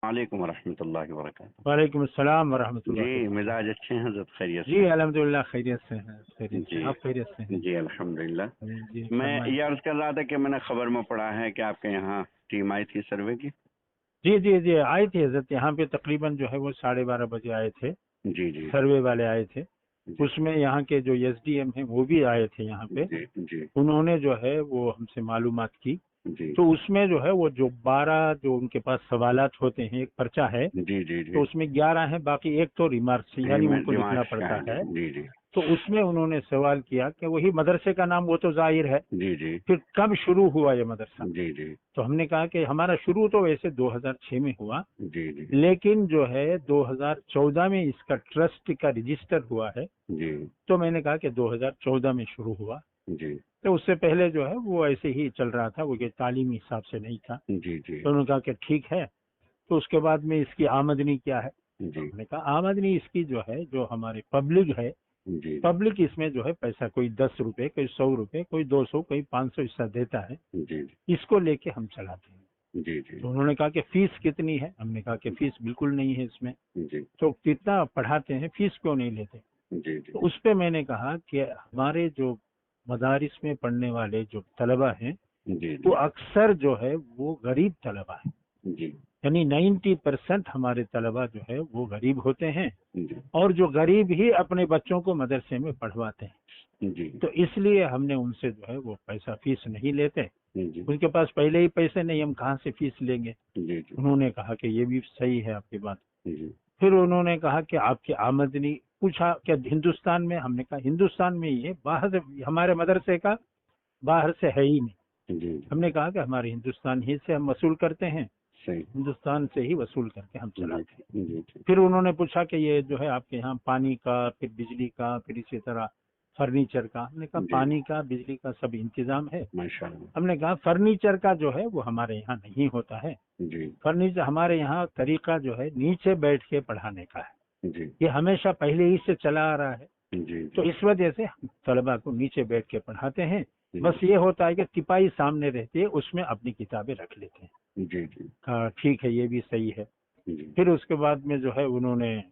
वालेकुम रहमतुल्लाहि व बरकातहू। वालेकुम अस्सलाम वरहमतुल्लाह। जी, मिजाज अच्छे हैं हज़रत, खैरियत जी से? अल्हम्दुलिल्लाह खैरियत से हैं, खैरियत से। जी आप खैरियत से हैं? जी, अल्हम्दुलिल्लाह। जी मैं फरमाएं। ये अर्ज़ कर रहा था कि मैंने खबर में पढ़ा है कि आपके यहाँ टीम आई थी सर्वे की। जी जी जी आए थे हजरत, यहाँ पे तकरीबन जो है वो 12:30 बजे आए थे। जी जी सर्वे वाले आए थे। जी उसमें यहाँ के जो एसडीएम हैं वो भी आए थे यहाँ पे। जी जी उन्होंने जो है वो हमसे मालूमात की। जी तो उसमें जो है वो जो 12 जो उनके पास सवालात होते हैं, एक पर्चा है जी जी तो जी, उसमें 11 है, बाकी एक तो रिमार्क्स यानी उनको लिखना रिमार्क्स का पड़ता है। जी है। जी जी तो उसमें उन्होंने सवाल किया कि वही मदरसे का नाम वो तो जाहिर है, जी जी फिर कब शुरू हुआ ये मदरसा। जी जी तो हमने कहा कि हमारा शुरू तो वैसे 2006 में हुआ, जी जी लेकिन जो है 2014 में इसका ट्रस्ट का रजिस्टर हुआ है। जी तो मैंने कहा कि 2014 में शुरू हुआ, जी तो उससे पहले जो है वो ऐसे ही चल रहा था, वो कि तालीमी हिसाब से नहीं था। जी जी तो उन्होंने कहा कि ठीक है। तो उसके बाद में इसकी आमदनी क्या है। तो जी हमने कहा आमदनी इसकी जो है, जो हमारे पब्लिक है, जी पब्लिक इसमें जो है पैसा कोई 10 रुपए, कोई 100 रुपए, कोई 200, कोई 500 हिस्सा देता है, जी इसको लेके हम चलाते हैं। जी जी तो उन्होंने कहा कि फीस कितनी है। हमने कहा कि फीस बिल्कुल नहीं है इसमें। जी तो कितना पढ़ाते हैं, फीस क्यों नहीं लेते। जी तो उस पे मैंने कहा कि हमारे जो मदारिस में पढ़ने वाले जो तलबा हैं जी वो जी अक्सर जो है वो गरीब तलबा है। जी यानी 90% हमारे तलबा जो है वो गरीब होते हैं, जी और जो गरीब ही अपने बच्चों को मदरसे में पढ़वाते हैं। जी तो इसलिए हमने उनसे जो है वो पैसा फीस नहीं लेते। जी उनके पास पहले ही पैसे नहीं, हम कहाँ से फीस लेंगे। जी जी उन्होंने कहा कि ये भी सही है आपकी बात। जी फिर उन्होंने कहा कि आपकी आमदनी पूछा क्या हिंदुस्तान में। हमने कहा हिंदुस्तान में ही है, बाहर से हमारे मदरसे का बाहर से है ही नहीं। जी हमने कहा कि हमारे हिंदुस्तान ही से हम वसूल करते हैं, सही। हिंदुस्तान से ही वसूल करके हम जी चलाते हैं। जी जी फिर उन्होंने पूछा कि ये जो है आपके यहाँ पानी का, फिर बिजली का, फिर इसी तरह फर्नीचर का। हमने कहा जी पानी का, बिजली का सब इंतजाम है। माशाअल्लाह। हमने कहा फर्नीचर का जो है वो हमारे यहाँ नहीं होता है। जी फर्नीचर हमारे यहाँ तरीका जो है नीचे बैठ के पढ़ाने का है, जी ये हमेशा पहले ही से चला आ रहा है। जी तो जी इस वजह से हम तलबा को नीचे बैठ के पढ़ाते हैं। जी बस ये होता है कि तिपाही सामने रहती है, उसमें अपनी किताबें रख लेते हैं। जी जी कहा ठीक है, ये भी सही है। जी। फिर उसके बाद में जो है उन्होंने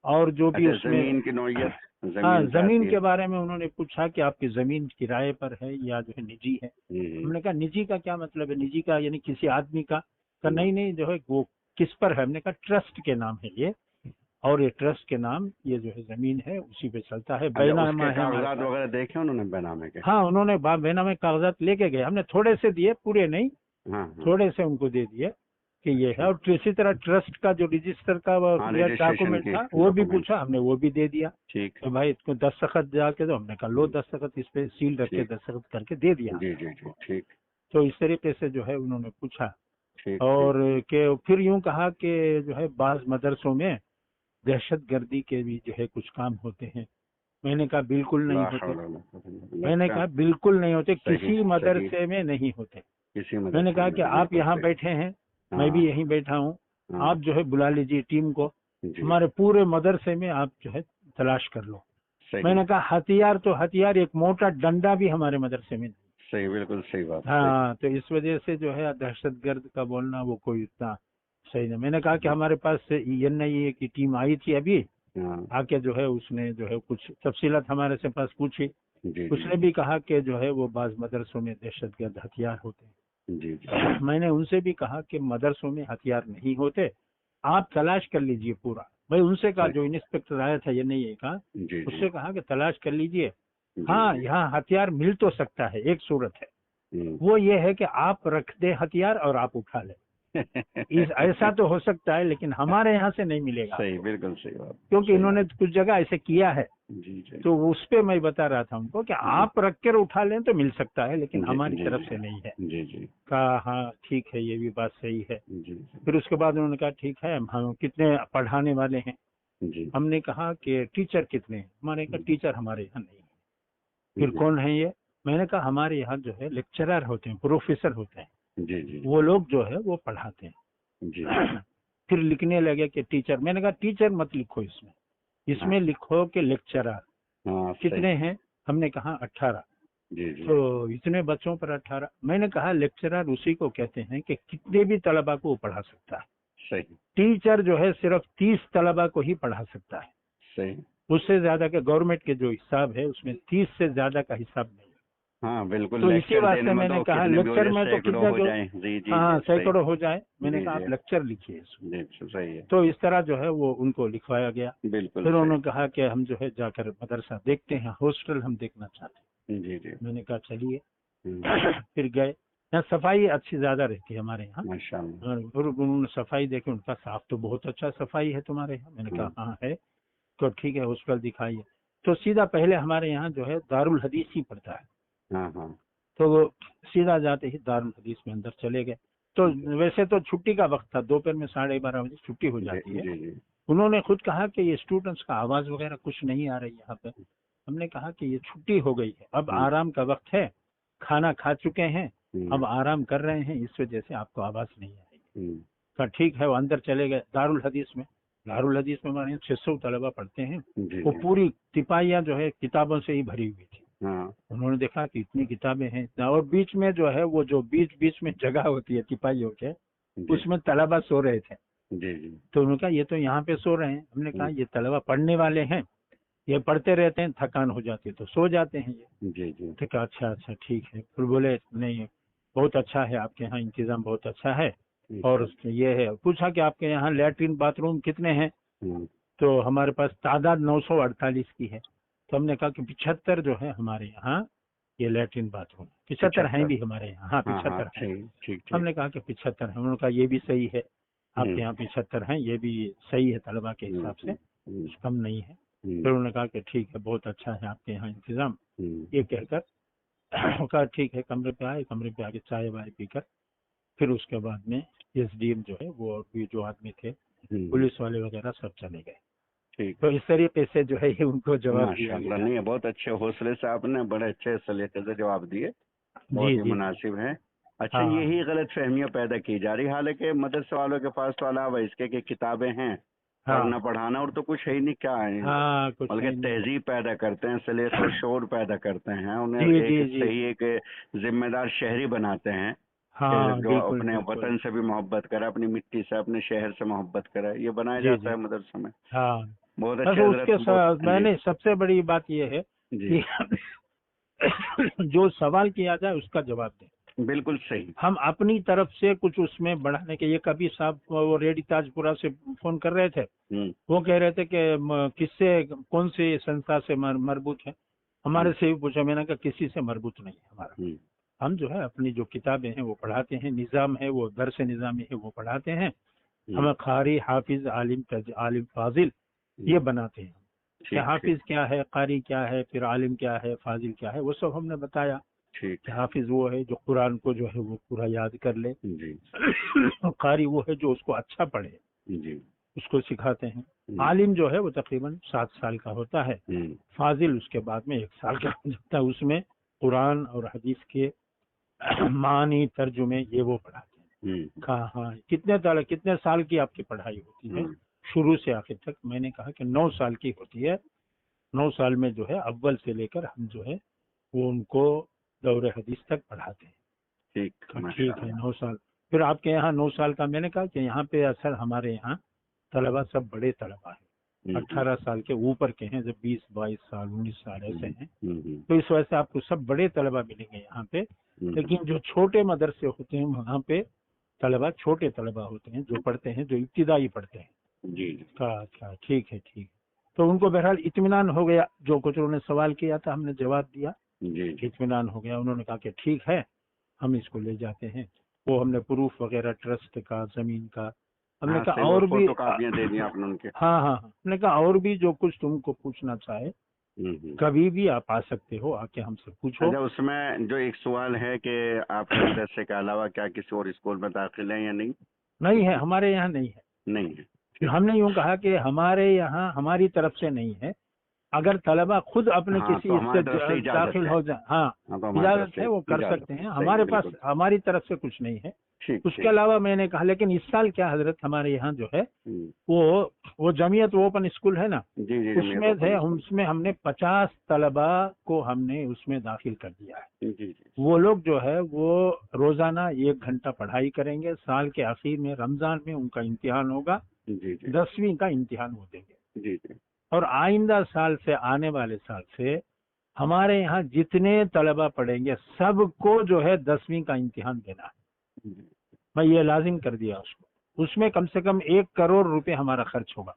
और जो भी अच्छा, उसमें, जमीन की नौयत, हाँ, जमीन क्या जमीन आती है? के बारे में उन्होंने पूछा कि आपकी जमीन किराए पर है या जो है निजी है। हम्म, हमने कहा निजी का क्या मतलब है, निजी का यानी किसी आदमी का। कहा हम्म, नहीं नहीं, जो है वो किस पर है। हमने कहा ट्रस्ट के नाम है ये, और ये ट्रस्ट के नाम ये जो है जमीन है उसी पे चलता है, अच्छा, उसके बैनामा है हमारे कागजात पास। वगैरह देखे उन्होंने बेनामे के? हाँ, उन्होंने बैनामे कागजात लेके गए, हमने थोड़े से दिए, पूरे नहीं, हाँ हाँ, थोड़े से उनको दे दिए कि ये है। ठीक। और इसी तरह ट्रस्ट का जो रजिस्टर का हाँ, रजिस्ट्रेशन डॉक्यूमेंट की था वो भी डॉक्यूमेंट। पूछा, हमने वो भी दे दिया। ठीक तो भाई इसको दस्तखत जाके दो। हमने कहा लो दस्तखत, इस पे सील रख के ठीक। दस्तखत करके दे दिया जी हमने जी जी, उनको। ठीक तो इस तरीके से जो है उन्होंने पूछा। ठीक ठीक। और कि फिर यूं कहा कि जो है बाज मदरसों में दहशत गर्दी के भी जो है कुछ काम होते हैं। मैंने कहा बिल्कुल नहीं ला होते। हौला वला कुव्वता इल्ला बिल्लाह। मैंने अच्छा, कहा बिल्कुल नहीं होते, सही किसी सही, मदरसे में नहीं होते। किसी मैंने मदरसे कहा में कि नहीं, आप बिल्कुल यहाँ सही। बैठे हैं, मैं भी हाँ यहीं बैठा हूँ, हाँ, आप जो है बुला लीजिए टीम को, जी, हमारे पूरे मदरसे में आप जो है तलाश कर लो। सही मैंने कहा हथियार तो हथियार, एक मोटा डंडा भी हमारे मदरसे में नहीं। सही, बिल्कुल सही बात, सही। हाँ, तो इस वजह से जो है दहशतगर्द का बोलना वो कोई इतना सही नहीं। मैंने कहा कि हमारे पास NIA की टीम आई थी अभी, हाँ, आके जो है उसने जो है कुछ तफसीलात हमारे से पास पूछी। जी जी उसने भी कहा कि जो है वो बाज मदरसों में दहशतगर्द हथियार होते जी जी हैं। मैंने उनसे भी कहा कि मदरसों में हथियार नहीं होते, आप तलाश कर लीजिए पूरा। भाई उनसे कहा, सही, जो इंस्पेक्टर आया था NIA का, जी जी उससे कहा कि तलाश कर लीजिए। जी हाँ, जी, यहाँ हथियार मिल तो सकता है, एक सूरत है, हम्म। वो ये है कि आप रख दे हथियार और आप उठा ले। इस ऐसा तो हो सकता है, लेकिन हमारे यहाँ से नहीं मिलेगा सही, आपको, बिल्कुल सही बात, क्योंकि सही इन्होंने बात। कुछ जगह ऐसे किया है। जी जी तो उस पे मैं बता रहा था उनको कि जी आप रख कर उठा लें तो मिल सकता है, लेकिन जी हमारी जी तरफ से नहीं है। जी जी कहा हाँ ठीक है, ये भी बात सही है। जी जी फिर उसके बाद उन्होंने कहा ठीक है, हम कितने पढ़ाने वाले हैं। जी हमने कहा कि टीचर कितने हैं। हमारे कहा टीचर हमारे यहाँ नहीं है। फिर जी कौन है ये। मैंने कहा हमारे यहाँ जो है लेक्चरर होते हैं, प्रोफेसर होते हैं, जी जी वो लोग जो है वो पढ़ाते जी, हैं। फिर लिखने लगे कि टीचर। मैंने कहा टीचर मत लिखो इसमें, हाँ इसमें लिखो कि लेक्चरर। हाँ, सही। कितने हैं। हमने कहा 18। जी जी तो इतने बच्चों पर 18। मैंने कहा लेक्चरर उसी को कहते हैं कि कितने भी तलबा को वो पढ़ा सकता है। सही। टीचर जो है सिर्फ 30 तलबा को ही पढ़ा सकता है, सही। उससे ज्यादा का गवर्नमेंट के जो हिसाब है उसमें 30 से ज्यादा का हिसाब नहीं। हाँ बिल्कुल, तो इसी लेक्चर वास्ते देने में मैंने तो कहा कितने भी हो लेक्चर जाए, में तो सैकड़ों कितना हो जो, जाए। जी जी हाँ जी, सही। सैकड़ों हो जाए, मैंने जी कहा जी आप लेक्चर लिखिए इसमें। जी, सही है। तो इस तरह जो है वो उनको लिखवाया गया। बिल्कुल फिर सही। उन्होंने कहा कि हम जो है जाकर मदरसा देखते हैं, हॉस्टल हम देखना चाहते जी जी। हैं। मैंने कहा चलिए। हम्म, फिर गए। यहाँ सफाई अच्छी ज्यादा रहती है हमारे यहाँ। माशाल्लाह। और उन्होंने सफाई देखी, उनका साफ तो बहुत अच्छा सफाई है तुम्हारे यहाँ। मैंने कहा हाँ है। तो ठीक है हॉस्टल दिखाइए। तो सीधा पहले हमारे यहाँ जो है दारुल हदीस ही पड़ता है। हाँ हाँ। तो वो सीधा जाते ही दारुल हदीस में अंदर चले गए। तो वैसे तो छुट्टी का वक्त था, दोपहर में 12:30 बजे छुट्टी हो जी जाती है। जी जी। उन्होंने खुद कहा कि ये स्टूडेंट्स का आवाज वगैरह कुछ नहीं आ रही यहाँ पे। हमने कहा कि ये छुट्टी हो गई है, अब आराम का वक्त है, खाना खा चुके हैं, अब आराम कर रहे हैं, इस वजह से आपको आवाज नहीं आएगी। तो ठीक है, वो अंदर चले गए दारुल हदीस में। दारुल हदीस में हमारे 600 तलबा पढ़ते हैं। जी वो जी। पूरी तिपाहियां जो है किताबों से ही भरी हुई थी। हाँ उन्होंने देखा कि इतनी किताबें हैं इतना, और बीच में जो है वो जो बीच बीच में जगह होती है तिपाहियों के, जी उसमें तलबा सो रहे थे। जी जी। तो उन्होंने कहा ये तो यहाँ पे सो रहे हैं। हमने कहा ये तलबा पढ़ने वाले हैं, ये पढ़ते रहते हैं, थकान हो जाती है तो सो जाते हैं ये। जी जी। तो कहा अच्छा अच्छा ठीक है। फिर बोले नहीं बहुत अच्छा है, आपके यहाँ इंतजाम बहुत अच्छा है। और ये है, पूछा कि आपके यहाँ लैट्रिन बाथरूम कितने हैं। तो हमारे पास तादाद 948 की है। तो हमने कहा कि 75 जो है हमारे यहाँ ये लैट्रिन बाथरूम, 75 हैं भी हमारे यहाँ। हाँ हाँ हाँ, 75 हैं। ठीक ठीक ठीक। हमने कहा कि 75 है। उन्होंने कहा ये भी सही है, आपके यहाँ 75 हैं, ये भी सही है तलबा के हिसाब से, कुछ कम नहीं है। फिर उन्होंने कहा कि ठीक है बहुत अच्छा है आपके यहाँ इंतजाम। ये कहकर कहा ठीक है, कमरे पे आए, कमरे पे आके चाय वाय पीकर फिर उसके बाद में एसडीएम जो है वो और भी जो आदमी थे, पुलिस वाले वगैरह सब चले गए। ठीक। तो इस तरीके से जो है ये उनको जवाब दिया माशाल्लाह, गया। नहीं बहुत अच्छे हौसले से आपने बड़े अच्छे सलीके से जवाब दिए, बहुत जी ही जी मुनासिब है। अच्छा, हाँ यही गलत फहमियाँ पैदा की जा रही, हालांकि मदरसे वालों के पास तो अलावा इसके की किताबें हैं, पढ़ना हाँ पढ़ाना और तो कुछ है ही नहीं, क्या है, हाँ कुछ बल्कि है नहीं। तहजीब पैदा करते हैं, सलीका और शौर पैदा करते हैं, उन्हें जी एक जी जी सही एक जिम्मेदार शहरी बनाते हैं कि हाँ जो बिल्कुल अपने बिल्कुल। वतन से भी मोहब्बत करे, अपनी मिट्टी से, अपने शहर से मोहब्बत करे, ये बनाया जी जाता जी है मदरसे में। हाँ। बहुत बस अच्छे हजरत, उसके बहुत। साथ जी मैंने सबसे बड़ी बात ये है जी। कि जो सवाल किया जाए उसका जवाब दें। बिल्कुल सही। हम अपनी तरफ से कुछ उसमें बढ़ाने के, ये कभी साहब वो रेडी ताजपुरा से फोन कर रहे थे, वो कह रहे थे कि किससे कौन सी संस्था से मरबूत है। हमारे से भी पूछा, मैंने कहा किसी से मरबूत नहीं है हमारा। हम जो है अपनी जो किताबें हैं वो पढ़ाते हैं, निज़ाम है वो दरस निज़ामी है वो पढ़ाते हैं। हम कारी हाफिज आलिम आलिम फाजिल ये बनाते हैं कि ठीक ठीक हाफिज क्या है, कारी क्या है, फिर आलिम क्या है, फाजिल क्या है, वो सब हमने बताया। ठीक। कि हाफिज वो है जो कुरान को जो है वो पूरा याद कर ले। जी कारी वो है जो उसको अच्छा पढ़े, जी। उसको सिखाते हैं। आलिम जो है वो तकरीबन 7 साल का होता है। फाजिल उसके बाद में 1 साल का हो जाता है। उसमें कुरान और हदीस के मानी तर्जुमे ये वो पढ़ाते हैं। कहा हाँ कितने साल की आपकी पढ़ाई होती है शुरू से आखिर तक। मैंने कहा कि 9 साल की होती है। 9 साल में जो है अव्वल से लेकर हम जो है वो उनको दौरे हदीस तक पढ़ाते हैं। ठीक। ठीक है 9 साल। फिर आपके यहाँ 9 साल का, मैंने कहा कि यहाँ पे असल हमारे यहाँ तलबा सब बड़े तलबा है, 18 साल के ऊपर के हैं, जब 20-22 साल 19 साल ऐसे हैं। तो इस वजह से आपको सब बड़े तलबा मिलेंगे यहाँ पे। लेकिन जो छोटे मदरसे होते हैं वहाँ पे तलबा छोटे तलबा होते हैं, जो पढ़ते हैं, जो इब्तिदाई पढ़ते हैं। जी। अच्छा ठीक है ठीक है। तो उनको बहरहाल इत्मीनान हो गया, जो कुछ उन्होंने सवाल किया था हमने जवाब दिया, जी। इत्मीनान हो गया। उन्होंने कहा कि ठीक है हम इसको ले जाते हैं। वो हमने प्रूफ वगैरह ट्रस्ट का, जमीन का, हमने हाँ, कहा सही, वो और भी फोटो कापियां दे दी आपने उनके। हाँ हाँ हमने कहा और भी जो कुछ तुमको पूछना चाहे कभी भी आप आ सकते हो, आके हमसे पूछो। अच्छा, उसमें जो एक सवाल है कि आपके मदरसे के अलावा क्या किसी और स्कूल में दाखिल है या नहीं? नहीं है, हमारे यहाँ नहीं है। नहीं है। हमने यूँ कहा कि हमारे यहाँ हमारी तरफ से नहीं है, अगर तलबा खुद अपने हाँ, किसी तो हमारी इससे तरफ से इजाजत दाखिल है। हो जाए, हाँ हाँ, तो हमारी तरफ इजाजत से है, वो कर इजाजत सकते हैं। है। हमारे सही, पास बिल्कुल। हमारी तरफ से कुछ नहीं है। ठीक उसके ठीक। अलावा मैंने कहा, लेकिन इस साल क्या हजरत हमारे यहाँ जो है वो जमीयत ओपन स्कूल है ना, जी जी जी, उसमें थे, बिल्कुल। उसमें हमने 50 तलबा को हमने उसमें दाखिल कर दिया है। जी जी। वो लोग जो है वो रोजाना 1 घंटा पढ़ाई करेंगे। साल के आखिर में रमजान में उनका इम्तिहान होगा, जी जी 10वीं का इम्तिहान वो देंगे। जी जी। और आइंदा साल से, आने वाले साल से हमारे यहाँ जितने तलबा पढ़ेंगे सबको जो है 10वीं का इम्तिहान देना है। जी। मैं ये लाजिम कर दिया उसको। उसमें कम से कम 1 करोड़ रुपए हमारा खर्च होगा।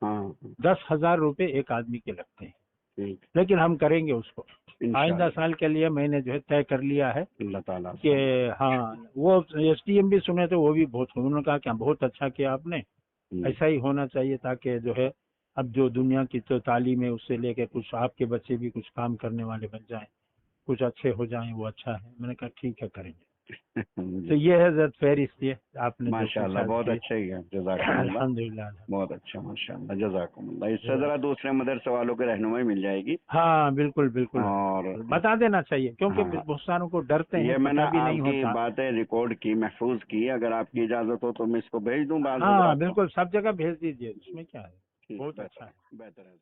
हाँ, 10,000 रुपए एक आदमी के लगते हैं, ठीक। लेकिन हम करेंगे उसको। आइंदा इंशाअल्लाह। साल के लिए मैंने जो है तय कर लिया है अल्लाह ताला कि से। हाँ, वो एसडीएम भी सुने तो वो भी बहुत, उन्होंने कहा क्या बहुत अच्छा किया आपने, ऐसा ही होना चाहिए, ताकि जो है अब जो दुनिया की तो तालीम है उससे लेके कुछ आपके बच्चे भी कुछ काम करने वाले बन जाएं, कुछ अच्छे हो जाएं, वो अच्छा है। मैंने कहा ठीक है, करेंगे। तो ये है जरा फहरिस्त, ये आपने जो माशाअल्लाह, पूछा बहुत जी। अच्छा ही है। जज़ाकल्लाह। अल्हम्दुलिल्लाह। बहुत अच्छा, माशाअल्लाह, जज़ाकल्लाह। इससे जरा दूसरे मदरसे वालों की रहनुमाई मिल जाएगी। हाँ बिल्कुल बिल्कुल, और बता देना चाहिए, क्योंकि हाँ, बहुत सारों को डरते हैं, ये मैंने पता भी नहीं आपकी होता। बातें रिकॉर्ड की, महफूज की। अगर आपकी इजाजत हो तो मैं इसको भेज दूं बाल हाँ हजरात को। बिल्कुल, सब जगह भेज दीजिए, उसमें क्या है, ठीक, बहुत बेहतर अच्छा है। है, बेहतर है।